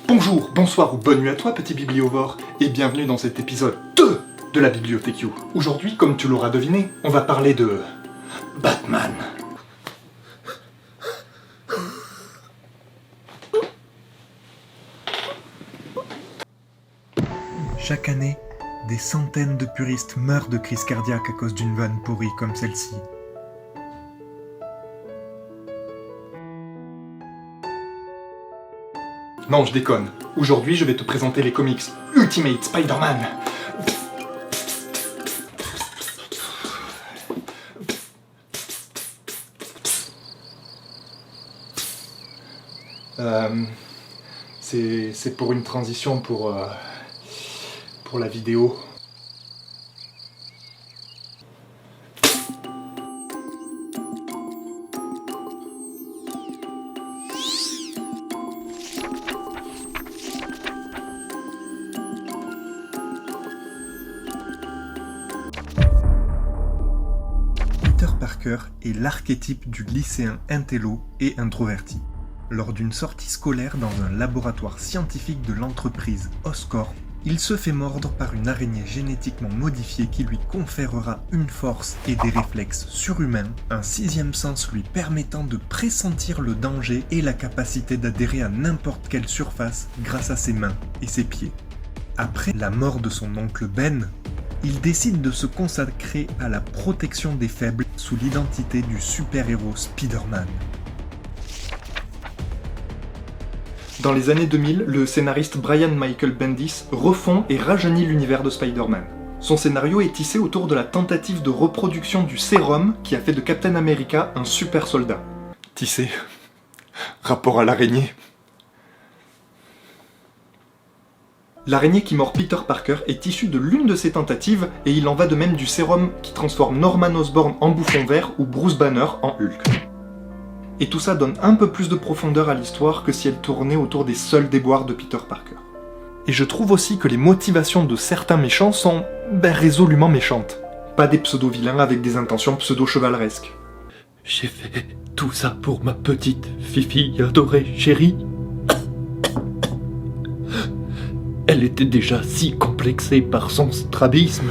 Bonjour, bonsoir ou bonne nuit à toi petit bibliovore, et bienvenue dans cet épisode 2 de la Bibliothèque You. Aujourd'hui, comme tu l'auras deviné, on va parler de... Batman. Chaque année, des centaines de puristes meurent de crise cardiaque à cause d'une vanne pourrie comme celle-ci. Non, je déconne. Aujourd'hui, je vais te présenter les comics Ultimate Spider-Man. C'est pour une transition pour la vidéo. Peter Parker est l'archétype du lycéen intello et introverti. Lors d'une sortie scolaire dans un laboratoire scientifique de l'entreprise Oscorp, il se fait mordre par une araignée génétiquement modifiée qui lui conférera une force et des réflexes surhumains, un sixième sens lui permettant de pressentir le danger et la capacité d'adhérer à n'importe quelle surface grâce à ses mains et ses pieds. Après la mort de son oncle Ben, il décide de se consacrer à la protection des faibles sous l'identité du super-héros Spider-Man. Dans les années 2000, le scénariste Brian Michael Bendis refond et rajeunit l'univers de Spider-Man. Son scénario est tissé autour de la tentative de reproduction du sérum qui a fait de Captain America un super soldat. Tissé. Rapport à l'araignée. L'araignée qui mord Peter Parker est issue de l'une de ces tentatives, et il en va de même du sérum qui transforme Norman Osborn en bouffon vert ou Bruce Banner en Hulk. Et tout ça donne un peu plus de profondeur à l'histoire que si elle tournait autour des seuls déboires de Peter Parker. Et je trouve aussi que les motivations de certains méchants sont résolument méchantes. Pas des pseudo-vilains avec des intentions pseudo-chevaleresques. J'ai fait tout ça pour ma petite Fifi adorée chérie. Elle était déjà si complexée par son strabisme.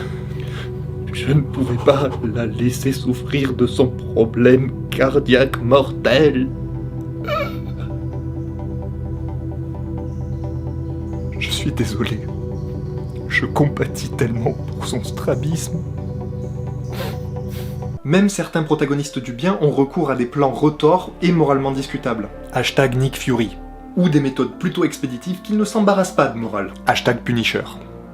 Je ne pouvais pas la laisser souffrir de son problème cardiaque mortel. Je suis désolé. Je compatis tellement pour son strabisme. Même certains protagonistes du bien ont recours à des plans retors et moralement discutables. Hashtag Nick Fury. Ou des méthodes plutôt expéditives qui ne s'embarrassent pas de morale. Hashtag Punisher.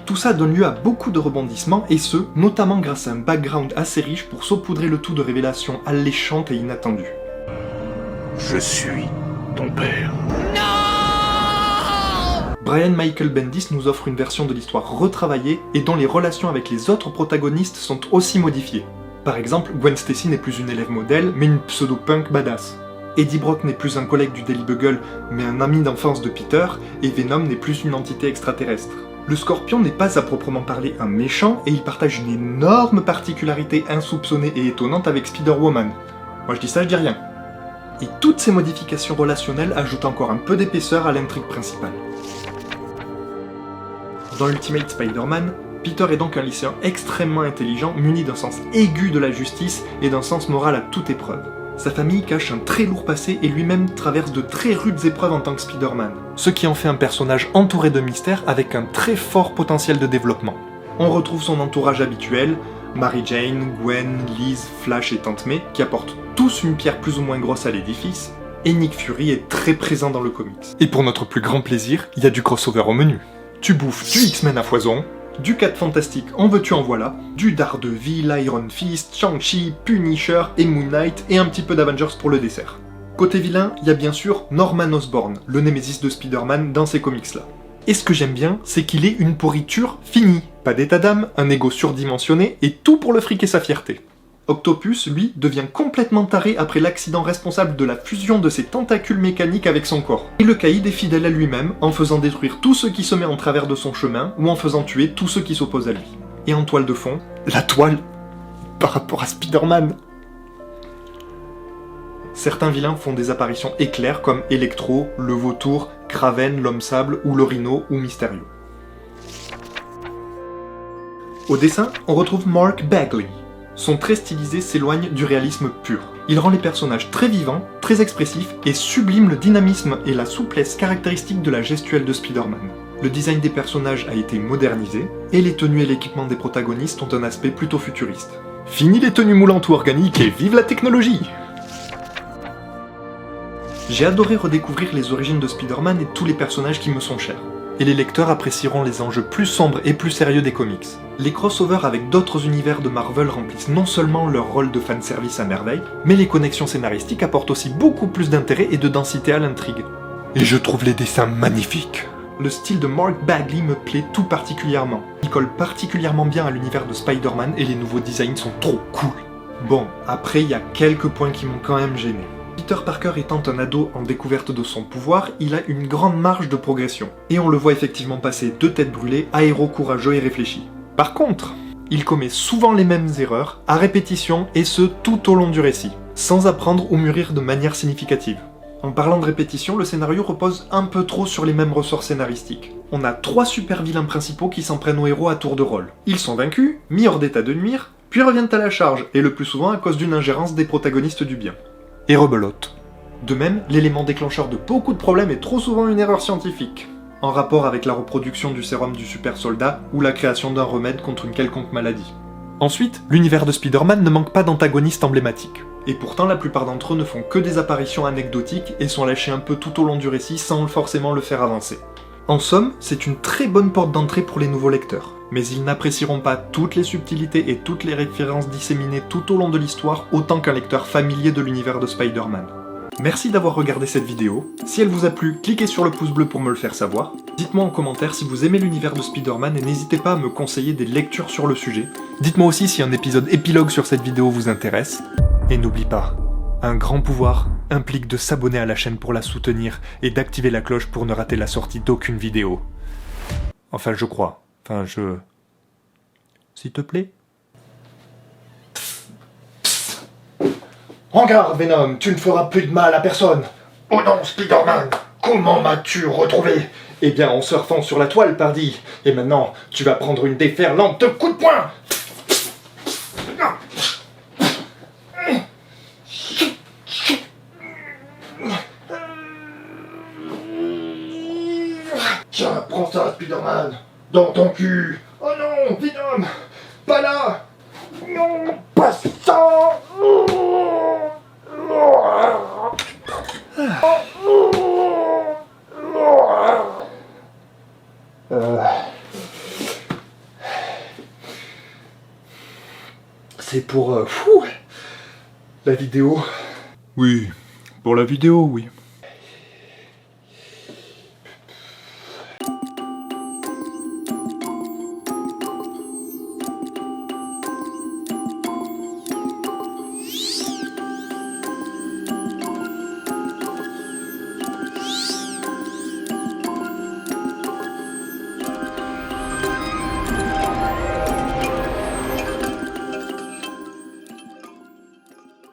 Tout ça donne lieu à beaucoup de rebondissements, et ce, notamment grâce à un background assez riche pour saupoudrer le tout de révélations alléchantes et inattendues. Je suis ton père. Brian Michael Bendis nous offre une version de l'histoire retravaillée et dont les relations avec les autres protagonistes sont aussi modifiées. Par exemple, Gwen Stacy n'est plus une élève modèle, mais une pseudo-punk badass. Eddie Brock n'est plus un collègue du Daily Bugle, mais un ami d'enfance de Peter, et Venom n'est plus une entité extraterrestre. Le Scorpion n'est pas à proprement parler un méchant, et il partage une énorme particularité insoupçonnée et étonnante avec Spider-Woman. Moi je dis ça, je dis rien. Et toutes ces modifications relationnelles ajoutent encore un peu d'épaisseur à l'intrigue principale. Dans Ultimate Spider-Man, Peter est donc un lycéen extrêmement intelligent, muni d'un sens aigu de la justice et d'un sens moral à toute épreuve. Sa famille cache un très lourd passé et lui-même traverse de très rudes épreuves en tant que Spider-Man, ce qui en fait un personnage entouré de mystères avec un très fort potentiel de développement. On retrouve son entourage habituel, Mary Jane, Gwen, Liz, Flash et Tante May, qui apportent tous une pierre plus ou moins grosse à l'édifice, et Nick Fury est très présent dans le comics. Et pour notre plus grand plaisir, il y a du crossover au menu. Tu bouffes du X-Men à foison, du 4 Fantastique en veux-tu en voilà, du Daredevil, Iron Fist, Shang-Chi, Punisher et Moon Knight, et un petit peu d'Avengers pour le dessert. Côté vilain, il y a bien sûr Norman Osborn, le némésis de Spider-Man dans ces comics-là. Et ce que j'aime bien, c'est qu'il est une pourriture finie. Pas d'état d'âme, un ego surdimensionné, et tout pour le fric et sa fierté. Octopus, lui, devient complètement taré après l'accident responsable de la fusion de ses tentacules mécaniques avec son corps. Et le caïd est fidèle à lui-même en faisant détruire tout ce qui se met en travers de son chemin ou en faisant tuer tous ceux qui s'opposent à lui. Et en toile de fond, la toile par rapport à Spider-Man. Certains vilains font des apparitions éclairs comme Electro, le Vautour Kraven, l'Homme-Sable, ou le Rhino, ou Mysterio. Au dessin, on retrouve Mark Bagley. Son trait stylisé s'éloigne du réalisme pur. Il rend les personnages très vivants, très expressifs, et sublime le dynamisme et la souplesse caractéristiques de la gestuelle de Spider-Man. Le design des personnages a été modernisé, et les tenues et l'équipement des protagonistes ont un aspect plutôt futuriste. Fini les tenues moulantes ou organiques et vive la technologie! J'ai adoré redécouvrir les origines de Spider-Man et tous les personnages qui me sont chers. Et les lecteurs apprécieront les enjeux plus sombres et plus sérieux des comics. Les crossovers avec d'autres univers de Marvel remplissent non seulement leur rôle de fanservice à merveille, mais les connexions scénaristiques apportent aussi beaucoup plus d'intérêt et de densité à l'intrigue. Et je trouve les dessins magnifiques. Le style de Mark Bagley me plaît tout particulièrement. Il colle particulièrement bien à l'univers de Spider-Man et les nouveaux designs sont trop cool. Bon, après il y a quelques points qui m'ont quand même gêné. Peter Parker étant un ado en découverte de son pouvoir, il a une grande marge de progression. Et on le voit effectivement passer de tête brûlée à héros courageux et réfléchi. Par contre, il commet souvent les mêmes erreurs, à répétition, et ce tout au long du récit, sans apprendre ou mûrir de manière significative. En parlant de répétition, le scénario repose un peu trop sur les mêmes ressorts scénaristiques. On a 3 super vilains principaux qui s'en prennent aux héros à tour de rôle. Ils sont vaincus, mis hors d'état de nuire, puis reviennent à la charge, et le plus souvent à cause d'une ingérence des protagonistes du bien. Et rebelote. De même, l'élément déclencheur de beaucoup de problèmes est trop souvent une erreur scientifique, en rapport avec la reproduction du sérum du super soldat ou la création d'un remède contre une quelconque maladie. Ensuite, l'univers de Spider-Man ne manque pas d'antagonistes emblématiques, et pourtant la plupart d'entre eux ne font que des apparitions anecdotiques et sont lâchés un peu tout au long du récit sans forcément le faire avancer. En somme, c'est une très bonne porte d'entrée pour les nouveaux lecteurs, mais ils n'apprécieront pas toutes les subtilités et toutes les références disséminées tout au long de l'histoire autant qu'un lecteur familier de l'univers de Spider-Man. Merci d'avoir regardé cette vidéo. Si elle vous a plu, cliquez sur le pouce bleu pour me le faire savoir. Dites-moi en commentaire si vous aimez l'univers de Spider-Man et n'hésitez pas à me conseiller des lectures sur le sujet. Dites-moi aussi si un épisode épilogue sur cette vidéo vous intéresse. Et n'oublie pas, un grand pouvoir implique de s'abonner à la chaîne pour la soutenir et d'activer la cloche pour ne rater la sortie d'aucune vidéo. Enfin, je crois. S'il te plaît. Regarde, Venom, tu ne feras plus de mal à personne. Oh non, Spider-Man, comment m'as-tu retrouvé? Eh bien, en surfant sur la toile, pardi. Et maintenant, tu vas prendre une déferlante de coups de poing. Tiens, prends ça, Spider-Man. Dans ton cul. Oh non, Venom, pas là. Non, pas ça. C'est pour la vidéo. Oui, pour la vidéo, oui.